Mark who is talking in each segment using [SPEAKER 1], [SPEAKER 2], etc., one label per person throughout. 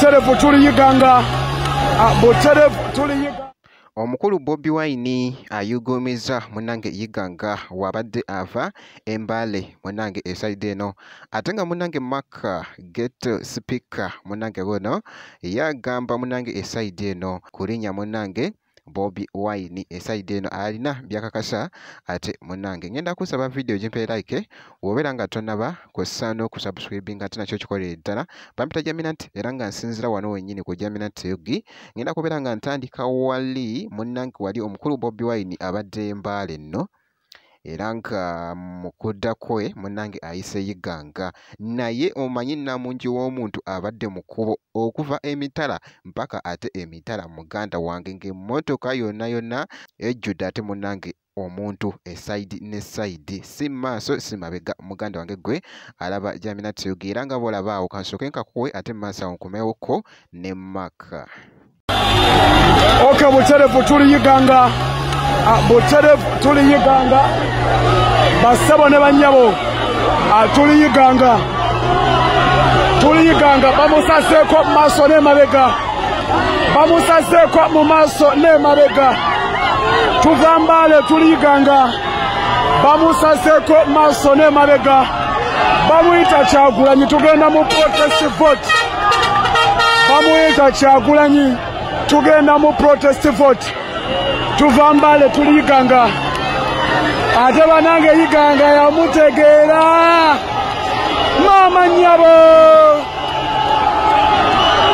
[SPEAKER 1] buterefu tuliyiganga. Buterefu tuliyiganga.
[SPEAKER 2] Omukulu Bobi Wine ayugumizza munange yiganga wabadde ava Embale munange esaide eno ate nga munange Maka get speaker munange bono yagamba munange esaide eno kulinya munange Bobi Wine esaide eno alina byakakasa ate munange ngenda kusaba video jimpe like wobera nga tonaba kusano kusubscribe nga tina kyo kikolera ddala pampita Jaminant era nga nsinzira wano wenyini ku Jaminant Yugi ngenda kubera nga ntandika wali munange wali omukulu Bobi Wine abadde Mbale nno era nga mukudda kwe munange ayise yiganga naye omanyi namungi w'omuntu abadde mukubo okuva emitala mpaka ate emitala muganda wange ng'emmotoka yonna ejjudde ate munange omuntu esaidi ne saidi si maaso si mabega muganda wange gwe alaba Jaminant Yugi era nga bolaba awo kansooke nkakuwe ate maaso awo nkomewoko ne Maka.
[SPEAKER 1] Okay, buterefu tuliyiganga. Buterefu tuliyiganga. Basabo ne banyabo. Tuliyiganga. Tuliyiganga bamusaseko mu maaso ne mabega. Bamusaseko mu maaso ne mabega. Tuva Mbale tuliyiganga. Bamusaseko mu maaso ne mabega. Bamuyita Kyagulanyi tugenda mu protest vote. Bamuyita Kyagulanyi tugenda mu protest vote. Tuva Mbale tuliyiganga. Ate banange yiganga yamutegeera. Mama nyabo.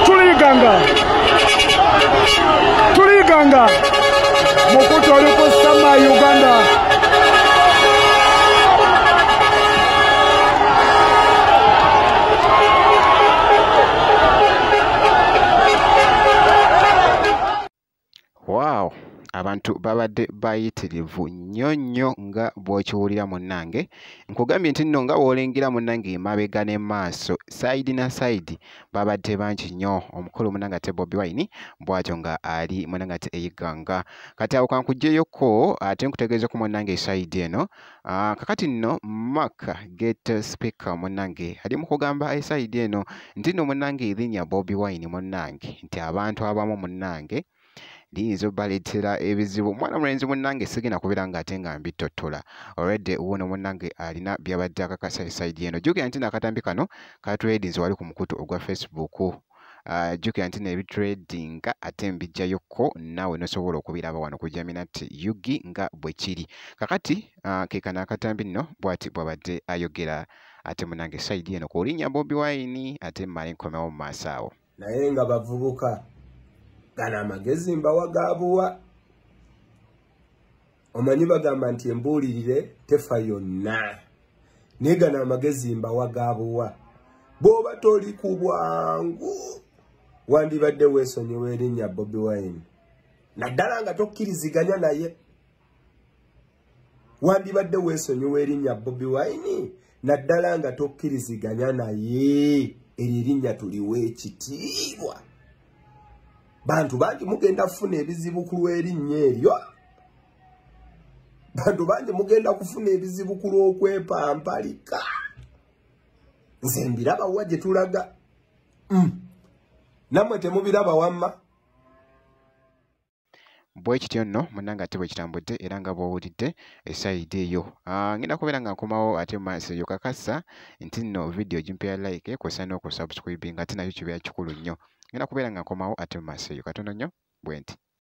[SPEAKER 1] Tuliyiganga. Tuliyiganga. Mukutu oli ku Sama Uganda.
[SPEAKER 2] Wow, abantu babadde bayitirivu nnyo nga bw'okiwulira munnange nkugambye nti nno nga w'olengera munnange emabega ne maaso side na side babadde bangi nnyo omukulu munnange ate Bobi Wine bw'atyo nga ali munnange ate eyiganga kati awo kankuggyeyoko ate nkutegeeza ku munnange side eno kakati nno Maka get speaker munnange ali mu kugamba eside eno nti nno munnange erinnya Bobi Wine munnange nti abantu abamu munnange liyinza obaleetera ebizibu mwana mulenzi munnange sigenda kubeera nga ate nga mbitottola already wuno munnange alina byabadde akakasa esaidi eno jjukira nti n'akatambi kano katradings wali ku mukutu ogwa Facebook jjukira nti nebitradinga ate mbijjayokko naawe nosobola okubiraba wano ku Jaminant Yugi nga bwe kiri kakati ke kano akatambi nno bw'ati bw'abadde ayogera ate munnange esaidi eno ku linnya Bobi Wine ate mmale nkomewo mu maaso awo
[SPEAKER 3] naye nga bavubuka gana amagezi mbawagaabuwa omanyi bagamba nti embuulirire tefa yonna naye gana amagezi mbawagaabuwa bw'oba toli ku bwangu wandibadde weesonyiwa erinnya Bobi Wine naddala nga tokkiriziganya naye wandibadde weesonyiwa erinnya Bobi Wine naddala nga tokkiriziganya naye erinnya tuliwo ekitiibwa bantu bangi mugenda kufuna ebizibu ku lw'erinnya eryo bantu bangi mugenda kufuna ebizibu ku lw'okwepampalika nze mbiraba wa gye tulaga nammwe temubiraba wamma
[SPEAKER 2] bwe kityo nno munnange ate bwe kitambudde era nga bw'owulidde esayidi eyo ngenda kubeera nga nkomawo ate mu maaso eyo kakasa nti nno video gimpeya like kw'ossa n'okusubscribe nga ate nakyo kibeera kikulu nnyo ngenda kubeera nga nkomawo ate mu maaso eyo katono nnyo bwe nti